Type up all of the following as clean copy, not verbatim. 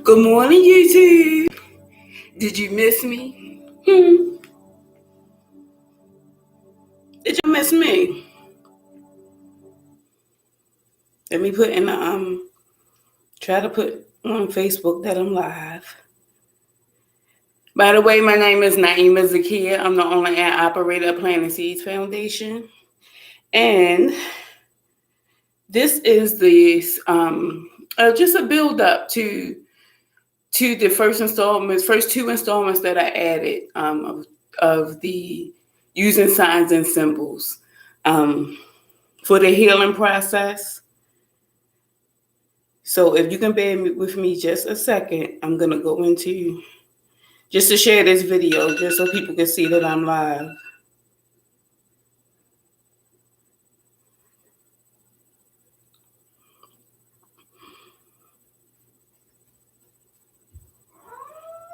Good morning, YouTube. Did you miss me? Did you miss me? Let me put in the try to put on Facebook that I'm live. By the way, my name is Naima Zakia. I'm the owner and operator of Planting Seeds Foundation. And this is the just a build up to the first two installments that I added of the using signs and symbols for the healing process. So if you can bear with me just a second, I'm going to go into just to share this video just so people can see that I'm live.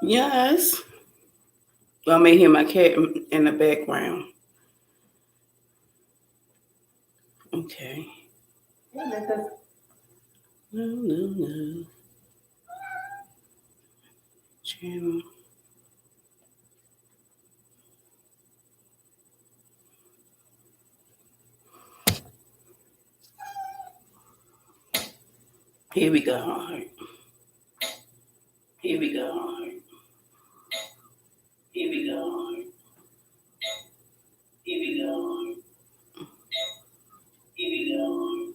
Yes. I may hear my cat in the background. Okay. No. Channel. Here we go. All right. Here we go. All right. Here we go. All right. Here we go. All right. Here we go. All right.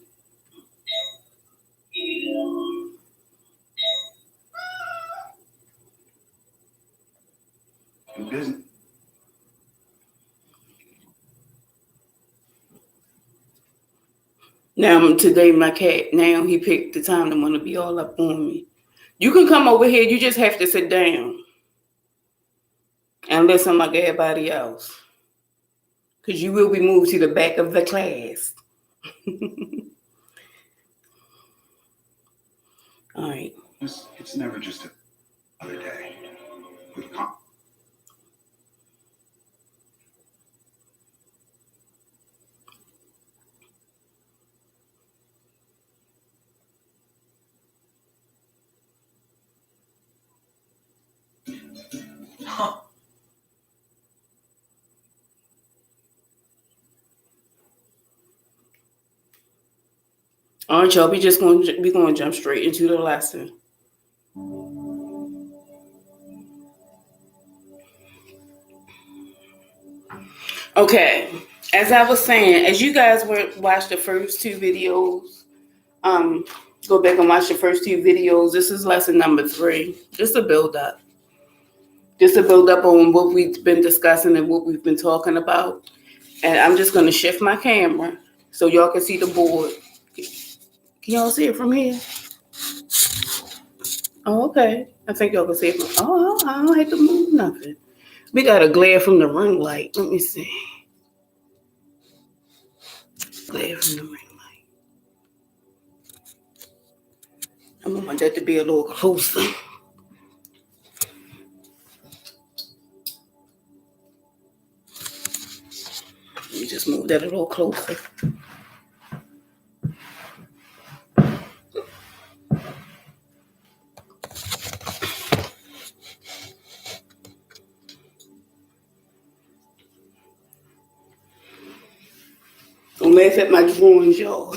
Here we go. All right. I'm busy. Now today my cat, now he picked the time to want to be all up on me. You can come over here, you just have to sit down and listen like everybody else. Because you will be moved to the back of the class. All right. It's never just another day. All right, y'all. We going to jump straight into the lesson. Okay. As I was saying, as you guys watched the first two videos, go back and watch the first two videos. This is lesson number 3. Just a build up. Just to build up on what we've been discussing and what we've been talking about. And I'm just going to shift my camera so y'all can see the board. Can y'all see it from here? Oh, okay. I think y'all can see it from... Oh, I don't have to move nothing. We got a glare from the ring light. Let me see. Glare from the ring light. I want that to be a little closer. Let me just move that a little closer. Don't laugh at my drawings, y'all.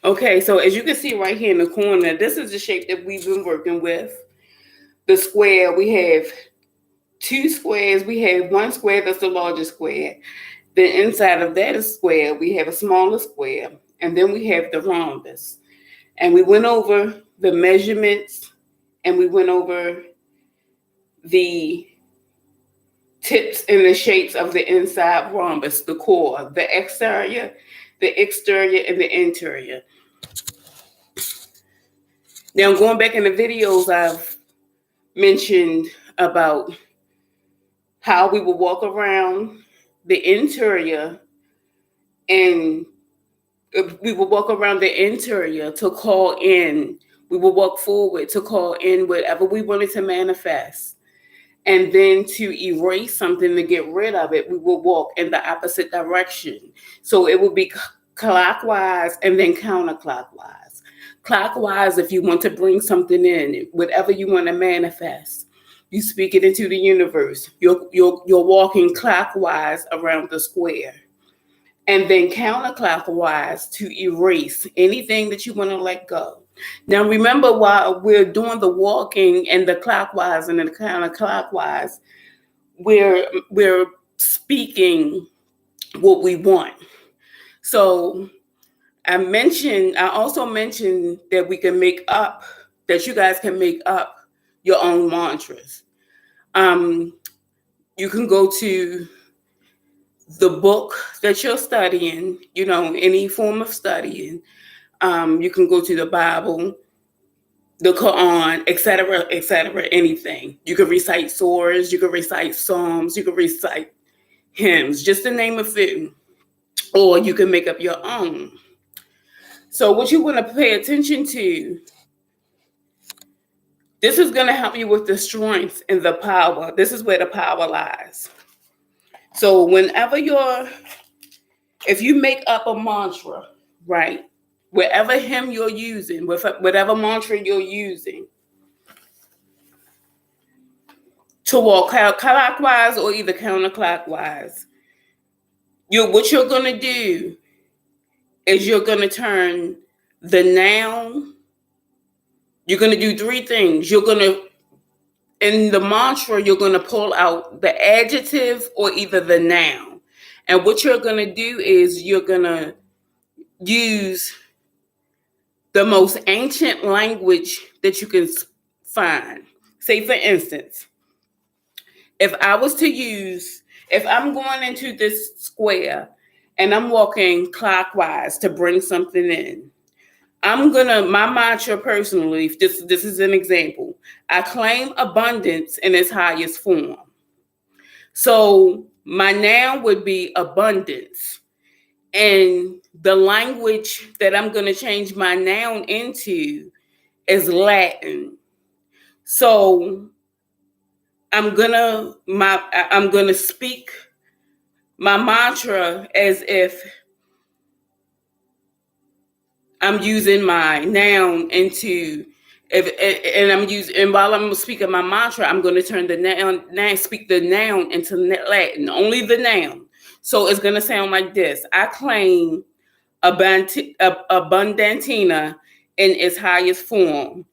Okay, so as you can see right here in the corner, this is the shape that we've been working with. The square, we have 2 squares. We have one square that's the largest square. Then inside of that is square, we have a smaller square. And then we have the rhombus. And we went over the measurements and we went over the tips and the shapes of the inside rhombus, the core, the exterior, and the interior. Now, going back in the videos, I've mentioned about how we will walk around the interior and we will walk around the interior to call in. We will walk forward to call in whatever we wanted to manifest. and then to erase something to get rid of it, we will walk in the opposite direction. So it will be clockwise and then counterclockwise. Clockwise, if you want to bring something in, whatever you want to manifest, you speak it into the universe. You're walking clockwise around the square. And then counterclockwise to erase anything that you want to let go. Now, remember, while we're doing the walking and the clockwise and the counterclockwise, we're speaking what we want. So I also mentioned that that you guys can make up your own mantras. You can go to the book that you're studying, any form of studying. You can go to the Bible, the Quran, etc., anything. You can recite surahs, you can recite psalms, you can recite hymns, just to name a few. Or you can make up your own. So what you want to pay attention to, this is going to help you with the strength and the power. This is where the power lies. So if you make up a mantra, right, wherever hymn you're using, whatever mantra you're using, to walk clockwise or either counterclockwise, what you're going to do is you're going to turn the noun. You're going to do three things. In the mantra, you're going to pull out the adjective or either the noun. And what you're going to do is you're going to use the most ancient language that you can find. Say, for instance, if I'm going into this square and I'm walking clockwise to bring something in, my mantra personally, this is an example, I claim abundance in its highest form. So my noun would be abundance. And the language that I'm going to change my noun into is Latin. So I'm gonna speak my mantra as if I'm using my noun and while I'm speaking my mantra, I'm going to turn speak the noun into Latin, only the noun. So it's going to sound like this. I claim abundantina in its highest form.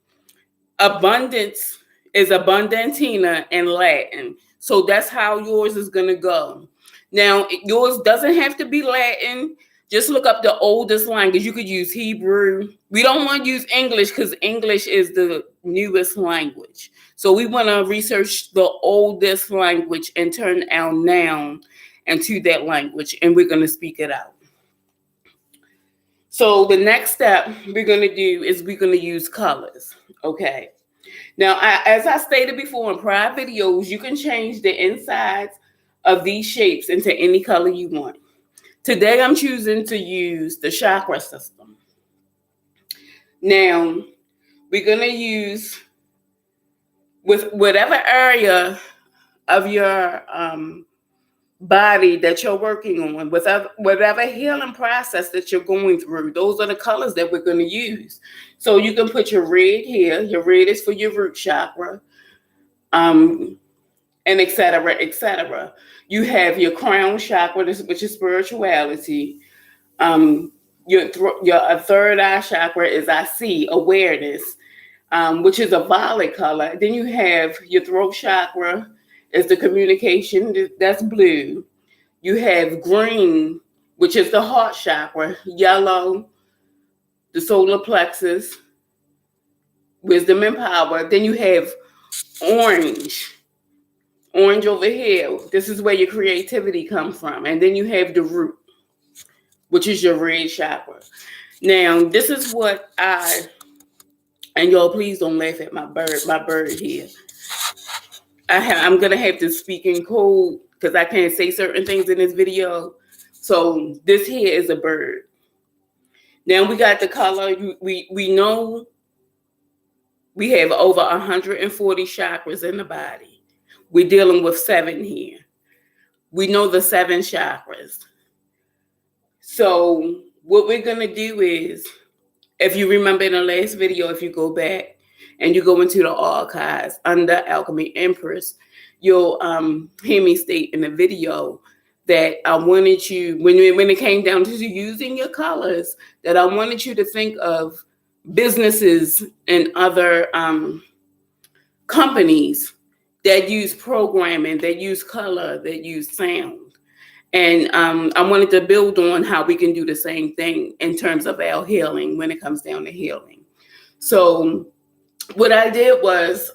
Abundance is abundantina in Latin. So that's how yours is going to go. Now, yours doesn't have to be Latin. Just look up the oldest language. You could use Hebrew. We don't want to use English because English is the newest language. So we want to research the oldest language and turn our noun into that language, and we're going to speak it out. So the next step we're going to do is we're going to use colors, okay? Now, as I stated before in prior videos, you can change the insides of these shapes into any color you want. Today, I'm choosing to use the chakra system. Now, we're going to use, with whatever area of your body that you're working on, whatever healing process that you're going through, those are the colors that we're going to use. So you can put your red here. Your red is for your root chakra, and et cetera, et cetera. You have your crown chakra, which is spirituality. Your third eye chakra is I see, awareness, which is a violet color. Then you have your throat chakra is the communication, that's blue. You have green, which is the heart chakra. Yellow, the solar plexus, wisdom and power. Then you have orange over here. This is where your creativity comes from. And then you have the root, which is your red chakra. Now, this is what and y'all please don't laugh at my bird here. I'm going to have to speak in code because I can't say certain things in this video. So this here is a bird. Now we got the color. We know we have over 140 chakras in the body. we're dealing with 7 here. We know the 7 chakras. So what we're going to do is, if you remember in the last video, if you go back and you go into the archives under Alchemy Empress, you'll hear me state in the video that I wanted you, when it came down to using your colors, that I wanted you to think of businesses and other companies that use programming, that use color, that use sound. And I wanted to build on how we can do the same thing in terms of our healing when it comes down to healing. So what I did was,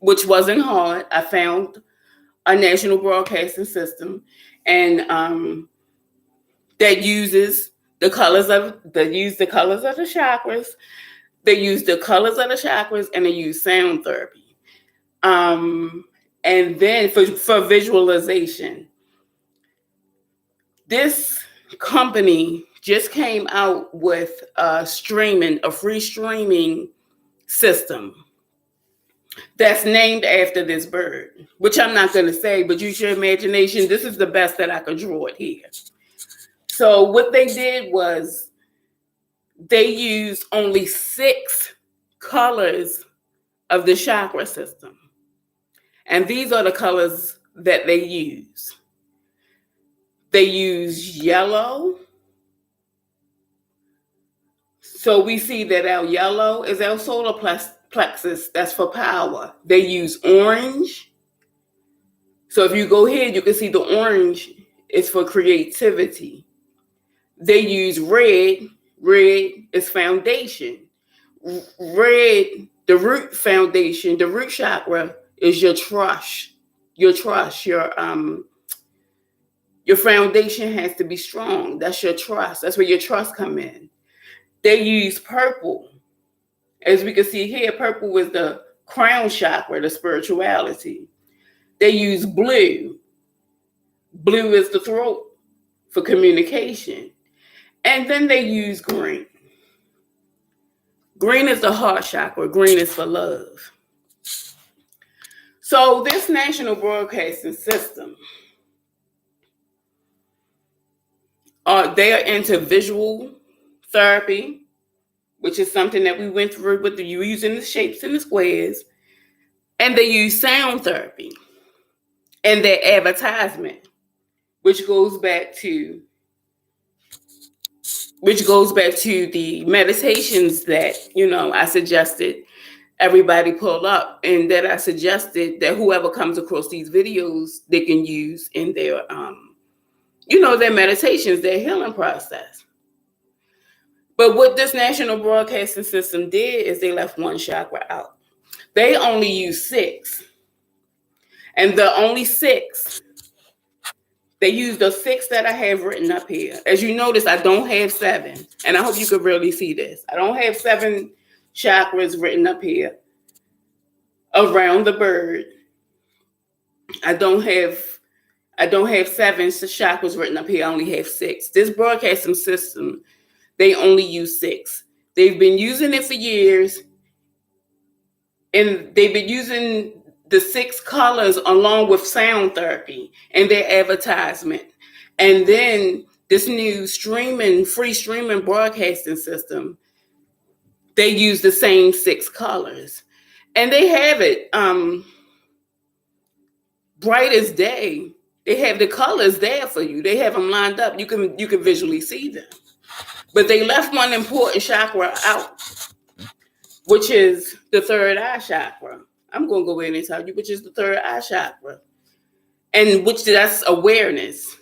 which wasn't hard, I found a national broadcasting system, and that uses the colors of the chakras. They use the colors of the chakras, and they use sound therapy. And then for visualization, this company just came out with a free streaming system that's named after this bird, which I'm not going to say, but use your imagination. This is the best that I could draw it here. So what they did was they used only 6 colors of the chakra system. And these are the colors that they use. They use yellow. So we see that our yellow is our solar plexus. That's for power. They use orange. So if you go here, you can see the orange is for creativity. They use red. Red is foundation. Red, the root foundation, the root chakra is your trust. Your foundation has to be strong. That's your trust. That's where your trust come in. They use purple. As we can see here, purple is the crown chakra, the spirituality. They use blue. Blue is the throat for communication. And then they use green. Green is the heart chakra. Green is for love. So this national broadcasting system, they are into visual therapy, which is something that we went through with you using the shapes and the squares. And they use sound therapy and their advertisement, which goes back to the meditations that, I suggested everybody pull up, and that I suggested that whoever comes across these videos, they can use in their, their meditations, their healing process. But what this national broadcasting system did is they left one chakra out. They only use 6. And the only 6, they use the 6 that I have written up here. As you notice, I don't have 7. And I hope you could really see this. I don't have 7 chakras written up here around the bird. I don't have 7 chakras written up here. I only have 6. This broadcasting system, they only use 6. They've been using it for years. And they've been using the 6 colors along with sound therapy in their advertisement. And then this new free streaming broadcasting system, they use the same 6 colors. And they have it bright as day. They have the colors there for you. They have them lined up. You can visually see them. But they left one important chakra out, which is the third eye chakra. I'm going to go in and tell you which is the third eye chakra. And that's awareness.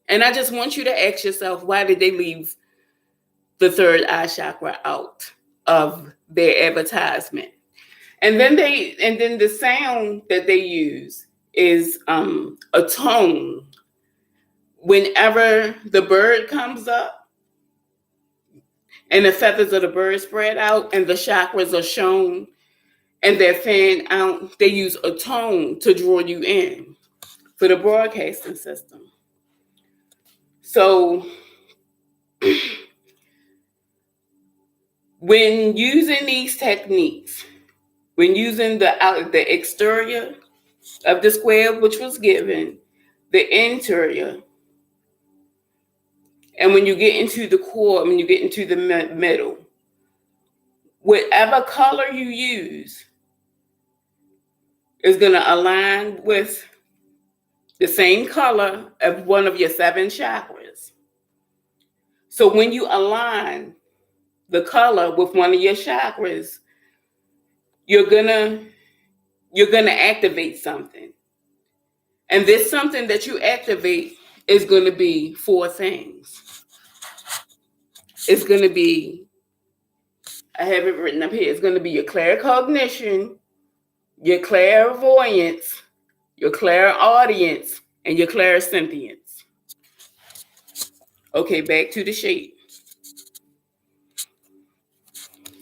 And I just want you to ask yourself, why did they leave the third eye chakra out of their advertisement? And then the sound that they use is a tone. Whenever the bird comes up and the feathers of the bird spread out and the chakras are shown and they're fanned out, they use a tone to draw you in for the broadcasting system. So when using these techniques, When using the exterior of the square, which was given, the interior, and when you get into the core, when you get into the middle, whatever color you use is going to align with the same color of one of your 7 chakras. So when you align the color with one of your chakras, you're gonna activate something. And this something that you activate is going to be 4 things. It's going to be, I have it written up here, it's going to be your claircognition, your clairvoyance, your clairaudience, and your clairsentience. Okay, back to the shape.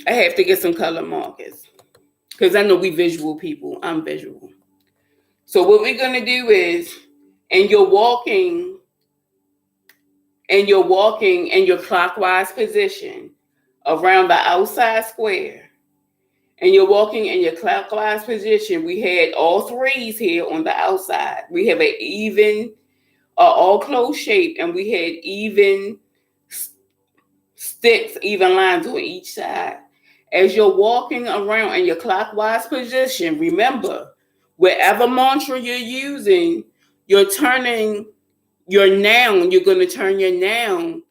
I have to get some color markers because I know we visual people. I'm visual. So what we're going to do is, and you're walking in your clockwise position around the outside square, and you're walking in your clockwise position, we had all 3s here on the outside. We have an even, all closed shape, and we had even sticks, even lines on each side. As you're walking around in your clockwise position, remember, wherever mantra you're using, you're turning your noun, you're going to turn your noun,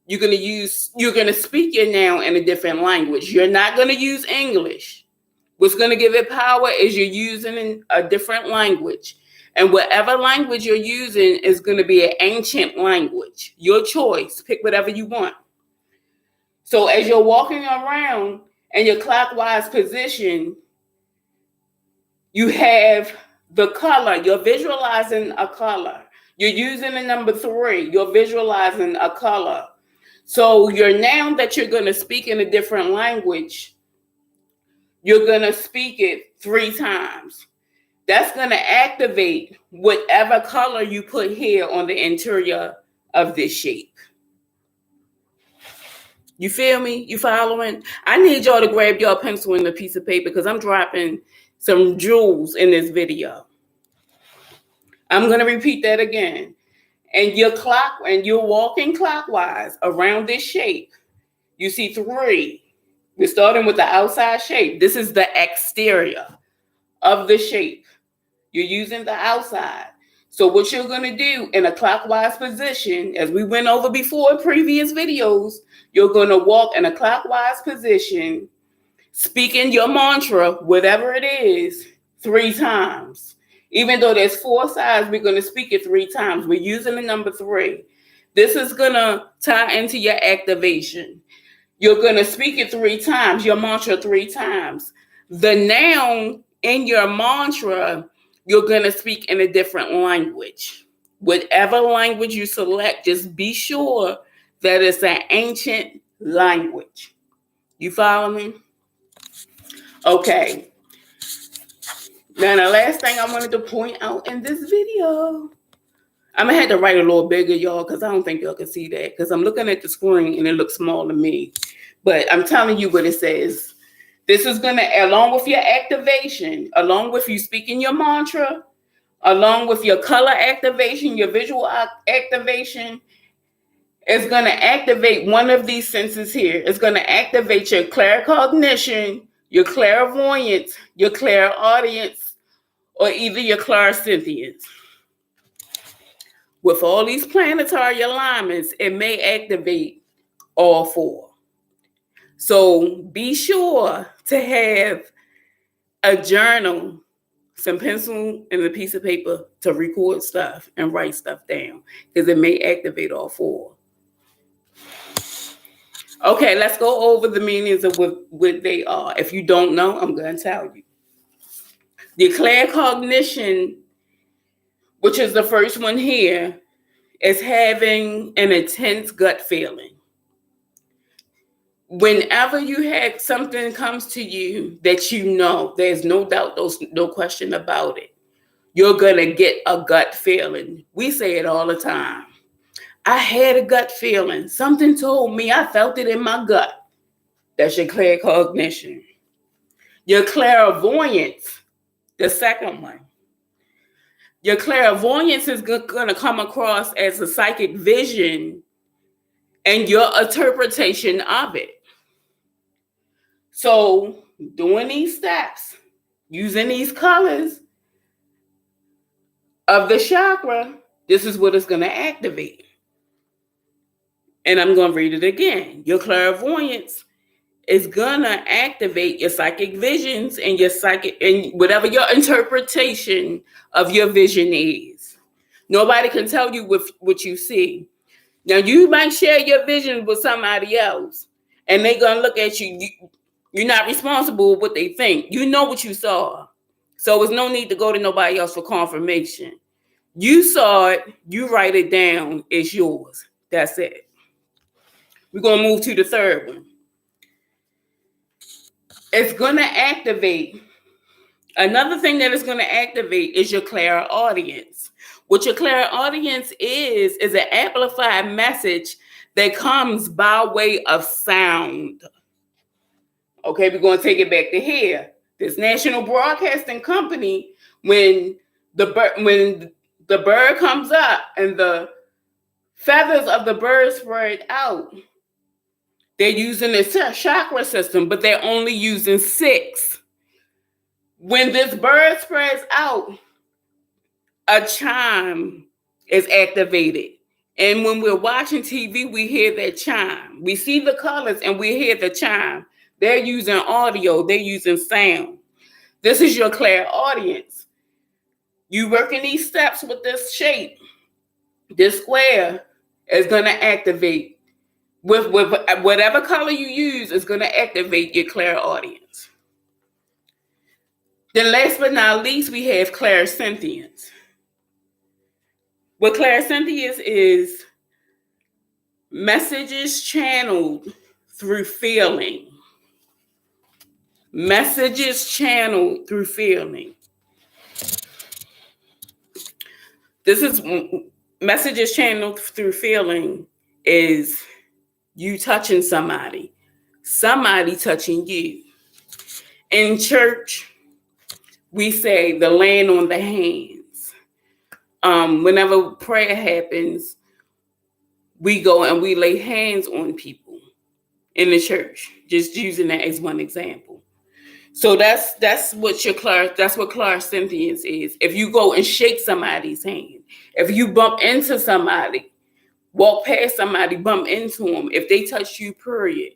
you're going to speak your noun in a different language. You're not going to use English. What's going to give it power is you're using a different language. And whatever language you're using is going to be an ancient language. Your choice. Pick whatever you want. So as you're walking around in your clockwise position, you have the color. You're visualizing a color. You're using the number 3. You're visualizing a color. So your noun that you're going to speak in a different language, you're going to speak it 3 times. That's going to activate whatever color you put here on the interior of this shape. You feel me? You following? I need y'all to grab your pencil and a piece of paper because I'm dropping some jewels in this video. I'm going to repeat that again. And you're walking clockwise around this shape. You see 3. We're starting with the outside shape. This is the exterior of the shape. You're using the outside. So what you're going to do in a clockwise position, as we went over before in previous videos, you're going to walk in a clockwise position, speaking your mantra, whatever it is, 3 times. Even though there's 4 sides, we're going to speak it 3 times. We're using the number 3. This is going to tie into your activation. You're going to speak it 3 times, your mantra 3 times. The noun in your mantra, you're going to speak in a different language. Whatever language you select, just be sure that it's an ancient language. You follow me? Okay. Now, the last thing I wanted to point out in this video, I'm going to have to write a little bigger, y'all, because I don't think y'all can see that, because I'm looking at the screen and it looks small to me. But I'm telling you what it says. This is going to, along with your activation, along with you speaking your mantra, along with your color activation, your visual activation, it's going to activate one of these senses here. It's going to activate your claircognition, your clairvoyance, your clairaudience, or either your clairsentience. With all these planetary alignments, it may activate all 4. So be sure to have a journal, some pencil, and a piece of paper to record stuff and write stuff down, because it may activate all 4. Okay, let's go over the meanings of what they are. If you don't know, I'm going to tell you. The claircognition, which is the first one here, is having an intense gut feeling. Whenever you have something comes to you that you know, there's no doubt, no question about it, you're going to get a gut feeling. We say it all the time. I had a gut feeling. Something told me, I felt it in my gut. That's your claircognition. Your clairvoyance, the second one. Your clairvoyance is going to come across as a psychic vision and your interpretation of it. So, doing these steps, using these colors of the chakra, this is what it's going to activate. And I'm going to read it again. Your clairvoyance is going to activate your psychic visions and your psychic, and whatever your interpretation of your vision is. Nobody can tell you what you see. Now, you might share your vision with somebody else, and they're going to look at you. You're not responsible for what they think. You know what you saw. So there's no need to go to nobody else for confirmation. You saw it. You write it down. It's yours. That's it. We're going to move to the third one. It's going to activate. Another thing that is going to activate is your clairaudience. What your clairaudience is an amplified message that comes by way of sound. Okay, we're going to take it back to here. This national broadcasting company, when the bird comes up and the feathers of the bird spread out, they're using the chakra system, but they're only using 6. When this bird spreads out, a chime is activated. And when we're watching TV, we hear that chime. We see the colors and we hear the chime. They're using audio. They're using sound. This is your clairaudience. You working these steps with this shape. This square is going to activate. With whatever color you use, is going to activate your clairaudience. Then last but not least, we have clairsentience. What clairsentience is messages channeled through feeling. Messages channeled through feeling. This is messages channeled through feeling is you touching somebody touching you. In church, we say the laying on the hands. Whenever prayer happens, we go and we lay hands on people in the church. Just using that as one example. So that's what clairsentience is. If you go and shake somebody's hand, if you bump into somebody, walk past somebody, bump into them, if they touch you, period.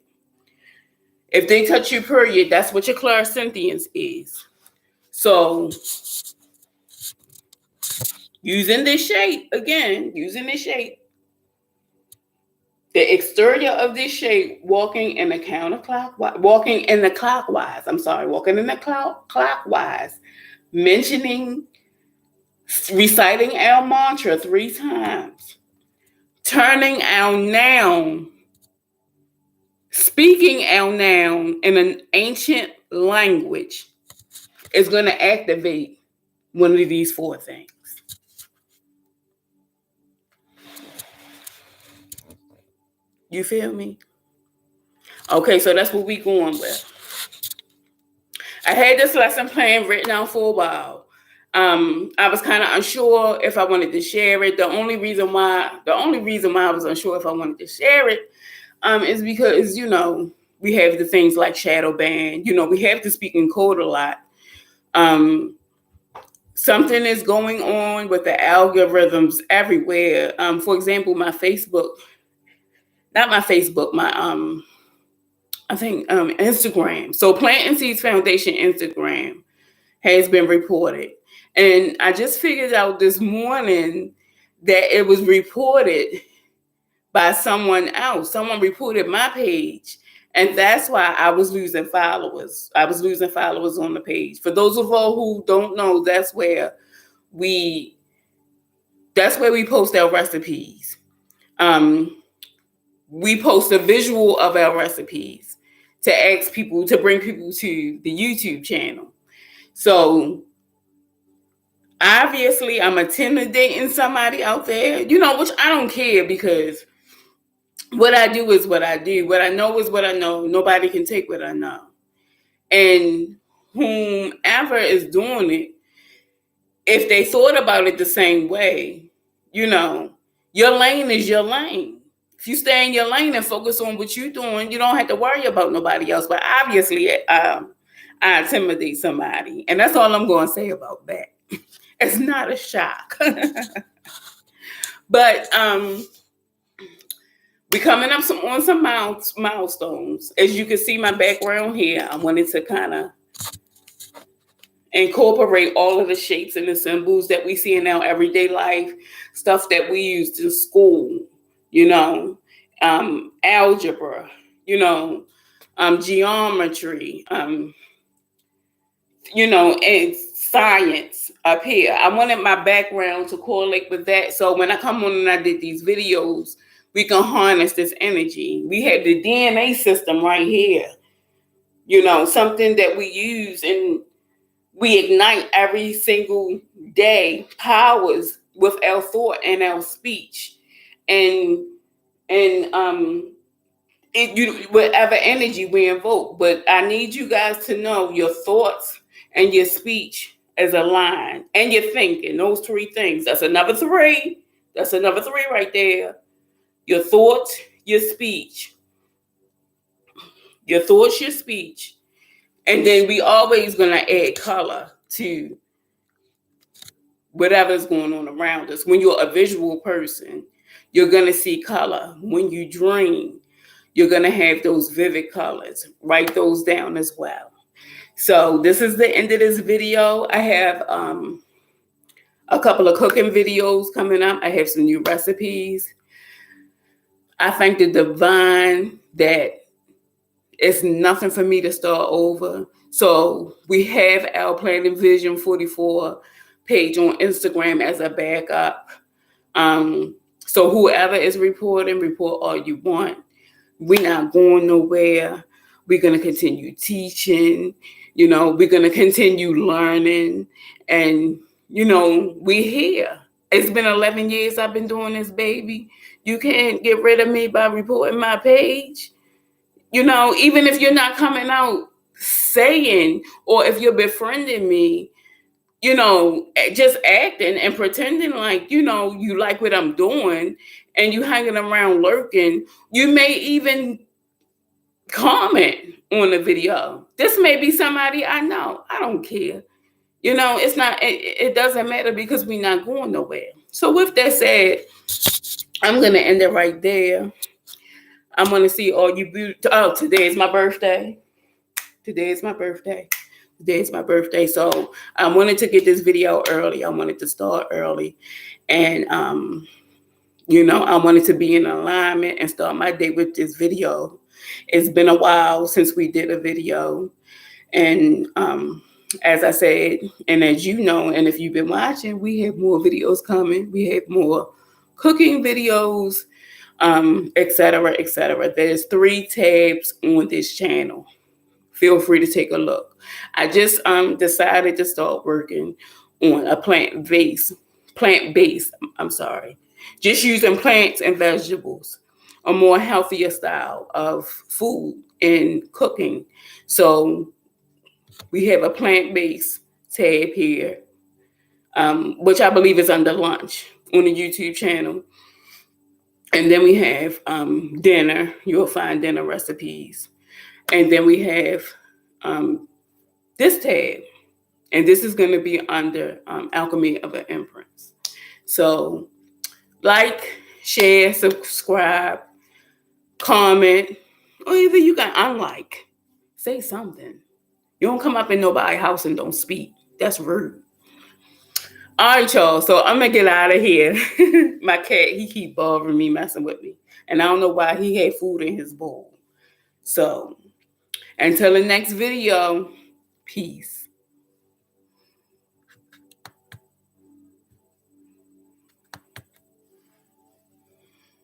If they touch you, period, that's what your clairsentience is. So using this shape, the exterior of this shape, walking in the clockwise, reciting our mantra 3 times, turning our noun, speaking our noun in an ancient language is going to activate one of these 4 things. You feel me? Okay, so that's what we going with. I had this lesson plan written out for a while. I was kind of unsure if I wanted to share it. The only reason why I was unsure if I wanted to share it is because, we have the things like shadow ban. We have to speak in code a lot. Something is going on with the algorithms everywhere. For example, Instagram. So Planting Seeds Foundation Instagram has been reported. And I just figured out this morning that it was reported by someone else. Someone reported my page. And that's why I was losing followers. I was losing followers on the page. For those of all who don't know, that's where we post our recipes. We post a visual of our recipes to bring people to the YouTube channel. So obviously I'm intimidating somebody out there, which I don't care, because what I do is what I do. What I know is what I know. Nobody can take what I know. And whomever is doing it, if they thought about it the same way, your lane is your lane. If you stay in your lane and focus on what you're doing, you don't have to worry about nobody else. But obviously, I intimidate somebody, and that's all I'm going to say about that. It's not a shock. But we coming up on some milestones. As you can see my background here, I wanted to kind of incorporate all of the shapes and the symbols that we see in our everyday life, stuff that we used in school, algebra, geometry, and science up here. I wanted my background to correlate with that. So when I come on and I did these videos, we can harness this energy. We had the DNA system right here, something that we use and we ignite every single day, powers with our thought and our speech. And whatever energy we invoke. But I need you guys to know your thoughts and your speech is aligned, and your thinking. Those three things. That's another three. That's another three right there. Your thoughts, your speech. Your thoughts, your speech. And then we always gonna add color to whatever's going on around us. When you're a visual person, you're gonna see color. When you dream, you're going to have those vivid colors. Write those down as well. So this is the end of this video. I have a couple of cooking videos coming up. I have some new recipes. I thank the divine that it's nothing for me to start over. So we have our Planning Vision 44 page on Instagram as a backup. So whoever is reporting, report all you want. We're not going nowhere. We're going to continue teaching. We're going to continue learning. And, we're here. It's been 11 years I've been doing this, baby. You can't get rid of me by reporting my page. Even if you're not coming out saying, or if you're befriending me, just acting and pretending like, you like what I'm doing and you hanging around lurking, you may even comment on the video. This may be somebody I know. I don't care. It's not, it doesn't matter because we're not going nowhere. So with that said, I'm going to end it right there. I'm going to see all you beautiful. Oh, today is my birthday. Today is my birthday. Today's my birthday. So I wanted to get this video early. I wanted to start early. And, I wanted to be in alignment and start my day with this video. It's been a while since we did a video. And as I said, and as you know, and if you've been watching, we have more videos coming. We have more cooking videos, et cetera, et cetera. There's 3 tabs on this channel. Feel free to take a look. I just decided to start working on a plant-based, just using plants and vegetables, a more healthier style of food and cooking. So we have a plant-based tab here, which I believe is under lunch on the YouTube channel. And then we have dinner. You'll find dinner recipes. And then we have this tab, and this is going to be under Alchemy of an Empress. So like, share, subscribe, comment, or even you can unlike. Say something. You don't come up in nobody's house and don't speak. That's rude. All right, y'all. So I'm going to get out of here. My cat, he keep bothering me, messing with me. And I don't know why he had food in his bowl. So until the next video, peace.